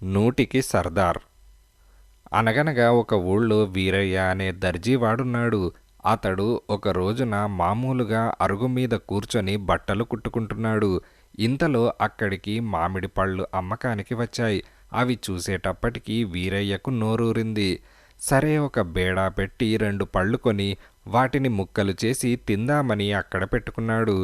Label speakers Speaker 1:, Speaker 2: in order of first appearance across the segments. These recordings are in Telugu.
Speaker 1: నూటికి సర్దార్. అనగనగా ఒక ఊళ్ళో వీరయ్య అనే దర్జీవాడున్నాడు. అతడు ఒక రోజున మామూలుగా అరుగు మీద కూర్చొని బట్టలు కుట్టుకుంటున్నాడు. ఇంతలో అక్కడికి మామిడి పళ్ళు అమ్మకానికి వచ్చాయి. అవి చూసేటప్పటికి వీరయ్యకు నోరూరింది. సరే, ఒక బేడా పెట్టి 2 పళ్ళు కొని వాటిని ముక్కలు చేసి తిందామని అక్కడ పెట్టుకున్నాడు.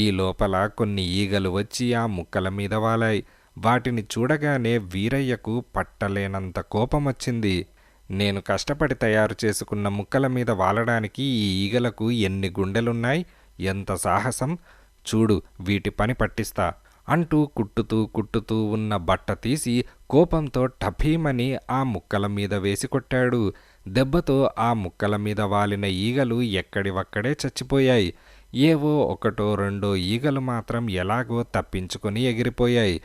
Speaker 1: ఈ లోపల కొన్ని ఈగలు వచ్చి ఆ ముక్కల మీద వాలాయి. వాటిని చూడగానే వీరయ్యకు పట్టలేనంత కోపమొచ్చింది. నేను కష్టపడి తయారు చేసుకున్న ముక్కల మీద వాలడానికి ఈ ఈగలకు ఎన్ని గుండెలున్నాయి, ఎంత సాహసం! చూడు, వీటి పని పట్టిస్తా అంటూ కుట్టుతూ కుట్టుతూ ఉన్న బట్ట తీసి కోపంతో టఫీమని ఆ ముక్కల మీద వేసి కొట్టాడు. దెబ్బతో ఆ ముక్కల మీద వాలిన ఈగలు ఎక్కడివక్కడే చచ్చిపోయాయి. ఏవో ఒకటో రెండో ఈగలు మాత్రం ఎలాగో తప్పించుకొని ఎగిరిపోయాయి.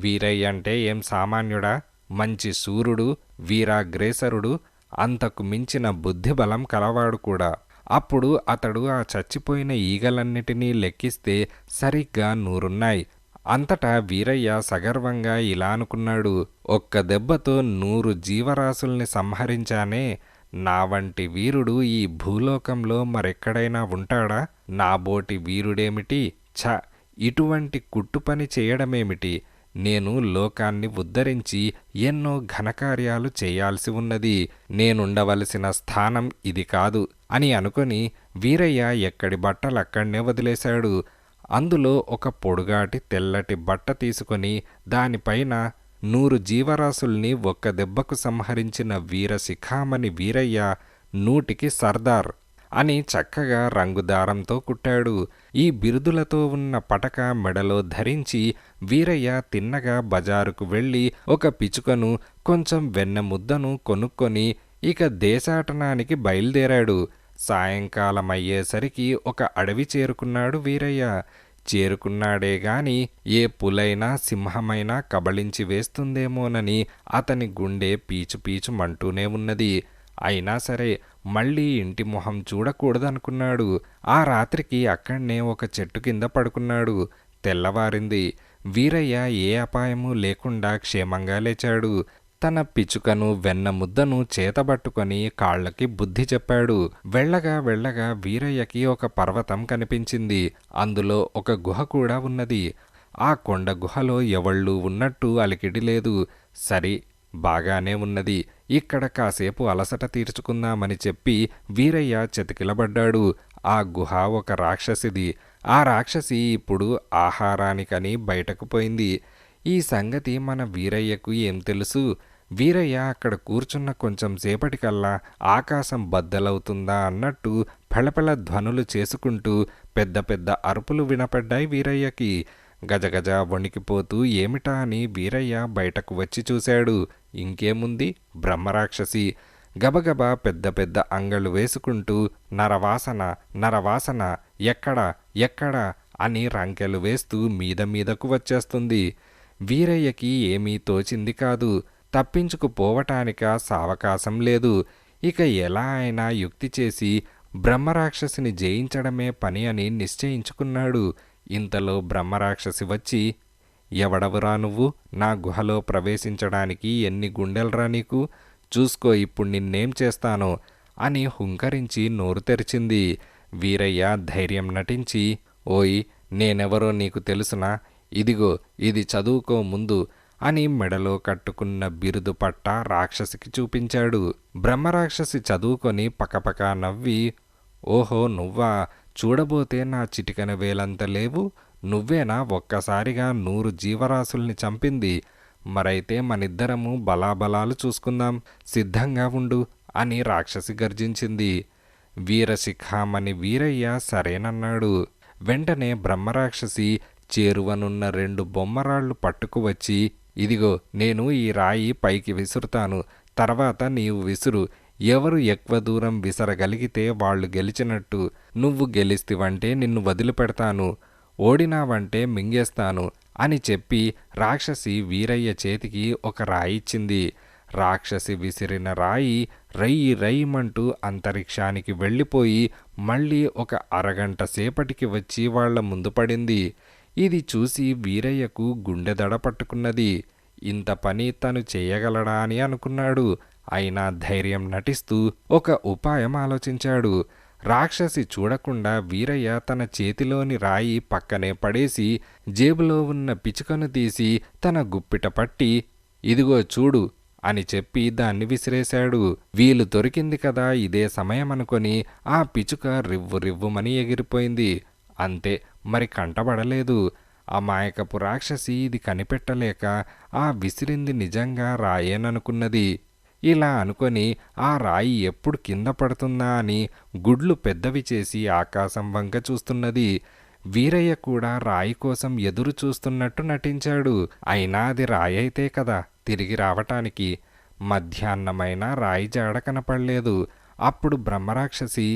Speaker 1: వీరయ్య అంటే ఏం సామాన్యుడా? మంచి శూరుడు, వీరాగ్రేసరుడు, అంతకు మించిన బుద్ధిబలం కలవాడు కూడా. అప్పుడు అతడు ఆ చచ్చిపోయిన ఈగలన్నిటినీ లెక్కిస్తే సరిగ్గా 100 అంతటా వీరయ్య సగర్వంగా ఇలా అనుకున్నాడు, ఒక్క దెబ్బతో 100 జీవరాశుల్ని సంహరించానే. నా వంటి వీరుడు ఈ భూలోకంలో మరెక్కడైనా ఉంటాడా? నాబోటి వీరుడేమిటి, ఛ! ఇటువంటి కుట్టుపని చేయడమేమిటి? నేను లోకాన్ని ఉద్ధరించి ఎన్నో ఘనకార్యాలు చేయాల్సి ఉన్నది. నేనుండవలసిన స్థానం ఇది కాదు అని అనుకొని వీరయ్య ఎక్కడి బట్టలక్కడనే వదిలేశాడు. అందులో ఒక పొడుగాటి తెల్లటి బట్ట తీసుకొని దానిపైన 100 జీవరాశుల్ని ఒక్క దెబ్బకు సంహరించిన వీరశిఖామణి వీరయ్య, నూటికి సర్దార్ అని చక్కగా రంగుదారంతో కుట్టాడు. ఈ బిరుదులతో ఉన్న పటక మెడలో ధరించి వీరయ్య తిన్నగా బజారుకు వెళ్ళి ఒక పిచుకను, కొంచెం వెన్న ముద్దను కొనుక్కొని ఇక దేశాటనానికి బయలుదేరాడు. సాయంకాలమయ్యేసరికి ఒక అడవి చేరుకున్నాడు వీరయ్య. చేరుకున్నాడే గాని ఏ పులైనా సింహమైనా కబళించి వేస్తుందేమోనని అతని గుండె పీచు పీచుమంటూనే ఉన్నది. అయినా సరే మళ్ళీ ఇంటి మొహం చూడకూడదనుకున్నాడు. ఆ రాత్రికి అక్కడనే ఒక చెట్టు కింద పడుకున్నాడు. తెల్లవారింది. వీరయ్య ఏ అపాయమూ లేకుండా క్షేమంగా లేచాడు. తన పిచుకను, వెన్న ముద్దను చేతబట్టుకొని కాళ్ళకి బుద్ధి చెప్పాడు. వెళ్ళగా వెళ్ళగా వీరయ్యకి ఒక పర్వతం కనిపించింది. అందులో ఒక గుహ కూడా ఉన్నది. ఆ కొండ గుహలో ఎవళ్ళూ ఉన్నట్టు అలికిడి లేదు. సరి, బాగానే ఉన్నది. ఇక్కడ కాసేపు అలసట తీర్చుకుందామని చెప్పి వీరయ్య చతికిలబడ్డాడు. ఆ గుహ ఒక రాక్షసిది. ఆ రాక్షసి ఇప్పుడు ఆహారానికని బయటకు పోయింది. ఈ సంగతి మన వీరయ్యకు ఏం తెలుసు? వీరయ్య అక్కడ కూర్చున్న కొంచెం సేపటికల్లా ఆకాశం బద్దలవుతుందా అన్నట్టు పెళపెళ ధ్వనులు చేసుకుంటూ పెద్ద పెద్ద అరుపులు వినపడ్డాయి వీరయ్యకి. గజగజ వణికిపోతూ ఏమిటా అని వీరయ్య బయటకు వచ్చి చూశాడు. ఇంకేముంది, బ్రహ్మరాక్షసి. గబగబా పెద్ద పెద్ద అంగళ్ళు వేసుకుంటూ నరవాసన, నరవాసన, ఎక్కడ ఎక్కడ అని రంకెలు వేస్తూ మీద మీదకు వచ్చేస్తుంది. వీరయ్యకి ఏమీ తోచింది కాదు. తప్పించుకుపోవటానిక సావకాశం లేదు. ఇక ఎలా అయినా యుక్తి చేసి బ్రహ్మరాక్షసిని జయించడమే పని అని నిశ్చయించుకున్నాడు. ఇంతలో బ్రహ్మరాక్షసి వచ్చి, ఎవడవురా నువ్వు? నా గుహలో ప్రవేశించడానికి ఎన్ని గుండెలరా నీకు? చూసుకో ఇప్పుడు నిన్నేం చేస్తానో అని హుంకరించి నోరు తెరిచింది. వీరయ్య ధైర్యం నటించి, ఓయ్, నేనెవరో నీకు తెలుసునా? ఇదిగో ఇది చదువుకో ముందు అని మెడలో కట్టుకున్న బిరుదు పట్ట రాక్షసికి చూపించాడు. బ్రహ్మరాక్షసి చదువుకొని పకపక నవ్వి, ఓహో నువ్వా? చూడబోతే నా చిటికన వేలంత లేవు. నువ్వేనా ఒక్కసారిగా 100 జీవరాశుల్ని చంపింది? మరైతే మనిద్దరము బలాబలాలు చూసుకుందాం, సిద్ధంగా ఉండు అని రాక్షసి గర్జించింది. వీరశిఖామణి వీరయ్య సరేనన్నాడు. వెంటనే బ్రహ్మరాక్షసి చేరువనున్న 2 బొమ్మరాళ్ళు పట్టుకువచ్చి, ఇదిగో నేను ఈ రాయి పైకి విసురుతాను, తర్వాత నీవు విసురు. ఎవరు ఎక్కువ దూరం విసరగలిగితే వాళ్ళు గెలిచినట్టు. నువ్వు గెలిస్తివంటే నిన్ను వదిలిపెడతాను, ఓడినావంటే మింగేస్తాను అని చెప్పి రాక్షసి వీరయ్య చేతికి ఒక రాయిచ్చింది. రాక్షసి విసిరిన రాయి రయ్యి రయ్యమంటూ అంతరిక్షానికి వెళ్ళిపోయి మళ్ళీ ఒక అరగంట సేపటికి వచ్చి వాళ్ల ముందు పడింది. ఇది చూసి వీరయ్యకు గుండె దడ పట్టుకున్నది. ఇంత పని తను చేయగలడా అని అనుకున్నాడు. అయినా ధైర్యం నటిస్తూ ఒక ఉపాయం ఆలోచించాడు. రాక్షసి చూడకుండా వీరయ్య తన చేతిలోని రాయి పక్కనే పడేసి జేబులో ఉన్న పిచుకను తీసి తన గుప్పిట పట్టి, ఇదిగో చూడు అని చెప్పి దాన్ని విసిరేశాడు. వీలు దొరికింది కదా ఇదే సమయం అనుకొని ఆ పిచుక రివ్వు రివ్వుమని ఎగిరిపోయింది. అంతే, మరి కంటబడలేదు. అమాయకపు రాక్షసి ఇది కనిపెట్టలేక ఆ విసిరింది నిజంగా రాయేననుకున్నది. ఇలా అనుకొని ఆ రాయి ఎప్పుడు కింద పడుతుందా అని గుడ్లు పెద్దవి చేసి ఆకాశం వంక చూస్తున్నది. వీరయ్య కూడా రాయి కోసం ఎదురు చూస్తున్నట్టు నటించాడు. అయినా అది రాయి అయితే కదా తిరిగి రావటానికి. మధ్యాహ్నమైన రాయి జాడ కనపడలేదు. అప్పుడు బ్రహ్మరాక్షసి,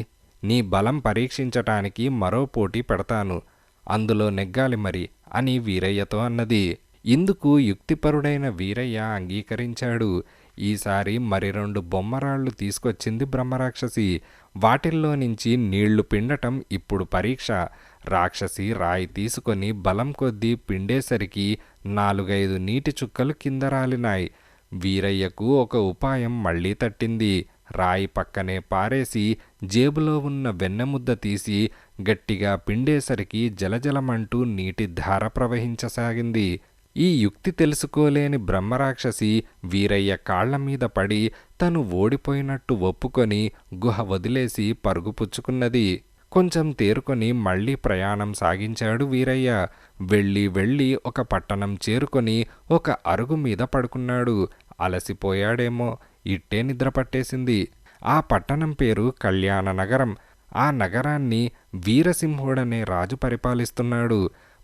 Speaker 1: నీ బలం పరీక్షించటానికి మరో పోటీ పెడతాను, అందులో నెగ్గాలి మరి అని వీరయ్యతో అన్నది. ఇందుకు యుక్తిపరుడైన వీరయ్య అంగీకరించాడు. ఈసారి మరి 2 బొమ్మరాళ్లు తీసుకొచ్చింది బ్రహ్మరాక్షసి. వాటిల్లో నుంచి నీళ్లు పిండటం ఇప్పుడు పరీక్ష. రాక్షసి రాయి తీసుకొని బలం కొద్దీ పిండేసరికి 4-5 నీటి చుక్కలు కింద రాలినాయి. వీరయ్యకు ఒక ఉపాయం మళ్లీ తట్టింది. రాయి పక్కనే పారేసి జేబులో ఉన్న వెన్నముద్ద తీసి గట్టిగా పిండేసరికి జలజలమంటూ నీటి ధార ప్రవహించసాగింది. ఈ యుక్తి తెలుసుకోలేని బ్రహ్మరాక్షసి వీరయ్య కాళ్ల మీద పడి తను ఓడిపోయినట్టు ఒప్పుకొని గుహ వదిలేసి పరుగుపుచ్చుకున్నది. కొంచెం తేరుకొని మళ్లీ ప్రయాణం సాగించాడు వీరయ్య. వెళ్ళి ఒక పట్టణం చేరుకొని ఒక అరుగు మీద పడుకున్నాడు. అలసిపోయాడేమో, ఇట్టే నిద్ర పట్టేసింది. ఆ పట్టణం పేరు కళ్యాణ నగరం. ఆ నగరాన్ని వీరసింహుడనే రాజు పరిపాలిస్తున్నాడు.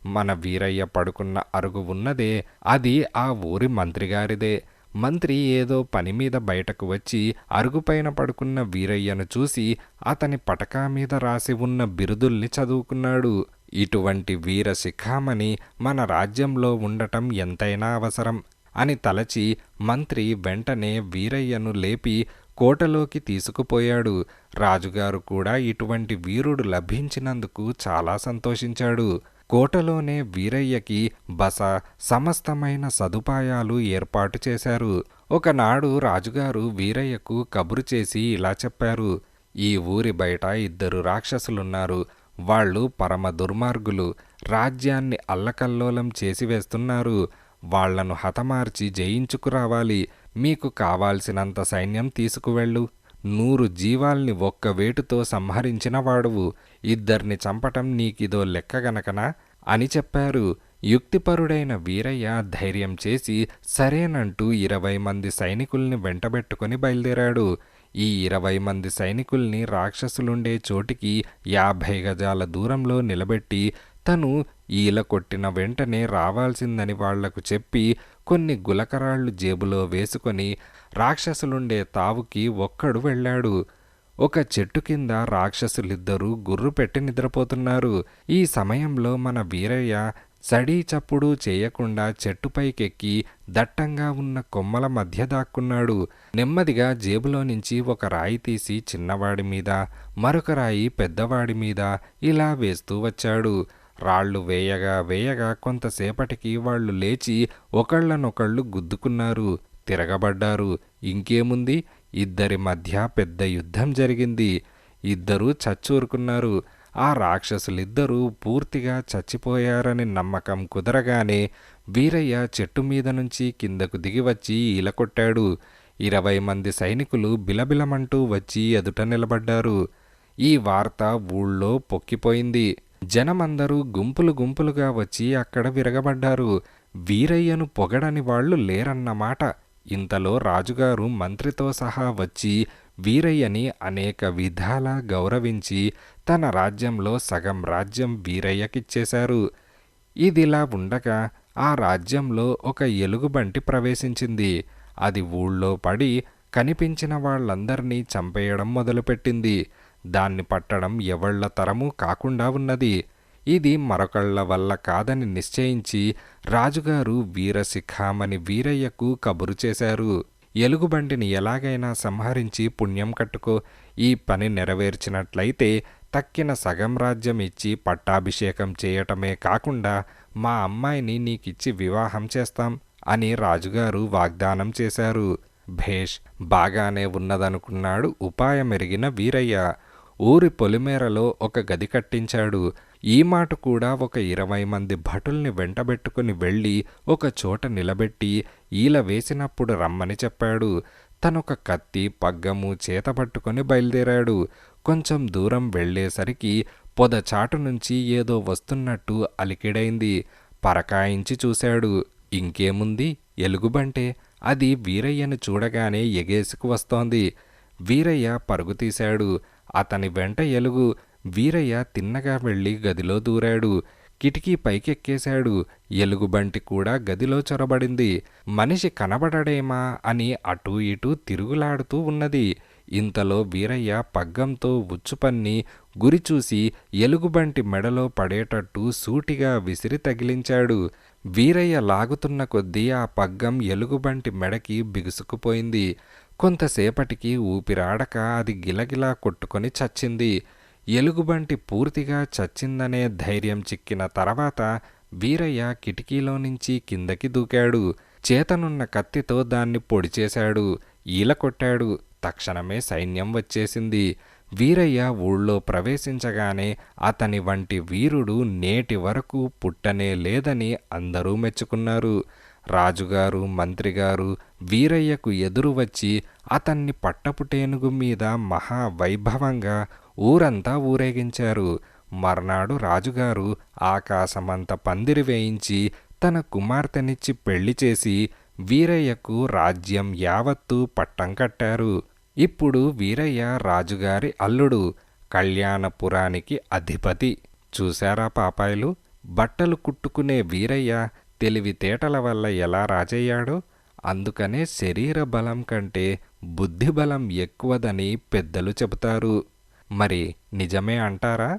Speaker 1: మన వీరయ్య పడుకున్న అరుగు ఉన్నదే అది ఆ ఊరి మంత్రిగారిదే. మంత్రి ఏదో పని మీద బయటకు వచ్చి అరుగుపైన పడుకున్న వీరయ్యను చూసి అతని పటకా మీద రాసి ఉన్న బిరుదుల్ని చదువుకున్నాడు. ఇటువంటి వీర శిఖామణి మన రాజ్యంలో ఉండటం ఎంతైనా అవసరం అని తలచి మంత్రి వెంటనే వీరయ్యను లేపి కోటలోకి తీసుకుపోయాడు. రాజుగారు కూడా ఇటువంటి వీరుడు లభించినందుకు చాలా సంతోషించాడు. కోటలోనే వీరయ్యకి బస, సమస్తమైన సదుపాయాలు ఏర్పాటు చేశారు. ఒకనాడు రాజుగారు వీరయ్యకు కబురు చేసి ఇలా చెప్పారు: ఈ ఊరి బయట 2 రాక్షసులున్నారు. వాళ్ళు పరమ దుర్మార్గులు. రాజ్యాన్ని అల్లకల్లోలం చేసి వేస్తున్నారు. వాళ్లను హతమార్చి జయించుకురావాలి. మీకు కావాల్సినంత సైన్యం తీసుకువెళ్ళు. 100 జీవాల్ని ఒక్క వేటుతో సంహరించిన వాడువు. 2 చంపటం నీకిదో లెక్క గనకనా అని చెప్పారు. యుక్తిపరుడైన వీరయ్య ధైర్యం చేసి సరేనంటూ 20 మంది సైనికుల్ని వెంటబెట్టుకుని బయలుదేరాడు. ఈ 20 మంది సైనికుల్ని రాక్షసులుండే చోటికి 50 గజాల దూరంలో నిలబెట్టి తను ఈల కొట్టిన వెంటనే రావాల్సిందని వాళ్లకు చెప్పి కొన్ని గులకరాళ్లు జేబులో వేసుకొని రాక్షసులుండే తావుకి ఒక్కడు వెళ్ళాడు. ఒక చెట్టు కింద రాక్షసులిద్దరూ గుర్రు పెట్టి నిద్రపోతున్నారు. ఈ సమయంలో మన వీరయ్య సడీ చప్పుడు చేయకుండా చెట్టుపైకెక్కి దట్టంగా ఉన్న కొమ్మల మధ్య దాక్కున్నాడు. నెమ్మదిగా జేబులో నుంచి ఒక రాయి తీసి చిన్నవాడి మీద, మరొక రాయి పెద్దవాడి మీద ఇలా వేస్తూ వచ్చాడు. రాళ్లు వేయగా కొంతసేపటికి వాళ్ళు లేచి ఒకళ్ళనొకళ్ళు గుద్దుకున్నారు, తిరగబడ్డారు. ఇంకేముంది, 2 మధ్య పెద్ద యుద్ధం జరిగింది. 2 చచ్చూరుకున్నారు. ఆ రాక్షసులిద్దరూ పూర్తిగా చచ్చిపోయారని నమ్మకం కుదరగానే వీరయ్య చెట్టు మీద నుంచి కిందకు దిగివచ్చి ఈలకొట్టాడు. 20 మంది సైనికులు బిలబిలమంటూ వచ్చి ఎదుట నిలబడ్డారు. ఈ వార్త ఊళ్ళో పొక్కిపోయింది. జనమందరూ గుంపులుగా వచ్చి అక్కడ విరగబడ్డారు. వీరయ్యను పొగడని వాళ్ళు లేరన్నమాట. ఇంతలో రాజుగారు మంత్రితో సహా వచ్చి వీరయ్యని అనేక విధాలా గౌరవించి తన రాజ్యంలో సగం రాజ్యం వీరయ్యకిచ్చేశారు. ఇదిలా ఉండగా ఆ రాజ్యంలో ఒక ఎలుగుబంటి ప్రవేశించింది. అది ఊళ్ళో పడి కనిపించిన వాళ్ళందర్నీ చంపేయడం మొదలుపెట్టింది. దాన్ని పట్టడం ఎవళ్ల తరమూ కాకుండా ఉన్నది. ఇది మరొకళ్ల వల్ల కాదని నిశ్చయించి రాజుగారు వీరశిఖామణి వీరయ్యకు కబురు చేశారు. ఎలుగుబంటిని ఎలాగైనా సంహరించి పుణ్యం కట్టుకో. ఈ పని నెరవేర్చినట్లయితే తక్కిన సగం రాజ్యం ఇచ్చి పట్టాభిషేకం చేయటమే కాకుండా మా అమ్మాయిని నీకిచ్చి వివాహం చేస్తాం అని రాజుగారు వాగ్దానం చేశారు. భేష్, బాగానే ఉన్నదనుకున్నాడు ఉపాయమెరిగిన వీరయ్య. ఊరి పొలిమేరలో ఒక గది కట్టించాడు. ఈ మాట కూడా ఒక 20 మంది భటుల్ని వెంటబెట్టుకుని వెళ్ళి ఒక చోట నిలబెట్టి ఈల వేసినప్పుడు రమ్మని చెప్పాడు. తనొక కత్తి పగ్గము చేతపట్టుకొని బయలుదేరాడు. కొంచెం దూరం వెళ్ళేసరికి పొదచాటు నుంచి ఏదో వస్తున్నట్టు అలికిడైంది. పరకాయించి చూశాడు. ఇంకేముంది, ఎలుగుబంటే. అది వీరయ్యను చూడగానే ఎగేసుకు వస్తోంది. వీరయ్య పరుగు తీశాడు. అతని వెంట ఎలుగు. వీరయ్య తిన్నగా వెళ్ళి గదిలో దూరాడు. కిటికీ పైకెక్కేశాడు. ఎలుగుబంటి కూడా గదిలో చొరబడింది. మనిషి కనబడడేమా అని అటూ ఇటూ తిరుగులాడుతూ ఉన్నది. ఇంతలో వీరయ్య పగ్గంతో ఉచ్చుపన్ని గురిచూసి ఎలుగుబంటి మెడలో పడేటట్టు సూటిగా విసిరి తగిలించాడు. వీరయ్య లాగుతున్న కొద్దీ ఆ పగ్గం ఎలుగుబంటి మెడకి బిగుసుకుపోయింది. కొంతసేపటికి ఊపిరాడక అది గిలగిలా కొట్టుకొని చచ్చింది. ఎలుగుబంటి పూర్తిగా చచ్చిందనే ధైర్యం చిక్కిన తర్వాత వీరయ్య కిటికీలో నుంచి కిందకి దూకాడు. చేతనున్న కత్తితో దాన్ని పొడిచేశాడు. ఈల కొట్టాడు. తక్షణమే సైన్యం వచ్చేసింది. వీరయ్య ఊళ్ళో ప్రవేశించగానే అతని వంటి వీరుడు నేటి వరకు పుట్టనే లేదని అందరూ మెచ్చుకున్నారు. రాజుగారు, మంత్రిగారు వీరయ్యకు ఎదురు వచ్చి అతన్ని పట్టపుటేనుగు మీద మహావైభవంగా ఊరంతా ఊరేగించారు. మర్నాడు రాజుగారు ఆకాశమంత పందిరి వేయించి తన కుమార్తెనిచ్చి పెళ్లి చేసి వీరయ్యకు రాజ్యం యావత్తూ పట్టం కట్టారు. ఇప్పుడు వీరయ్య రాజుగారి అల్లుడు, కళ్యాణపురానికి అధిపతి. చూశారా పాపాయిలు, బట్టలు కుట్టుకునే వీరయ్య తెలివితేటల వల్ల ఎలా రాజయ్యాడో. అందుకనే శరీర బలం కంటే బుద్ధిబలం ఎక్కువదని పెద్దలు చెబుతారు. మరి నిజమే అంటారా?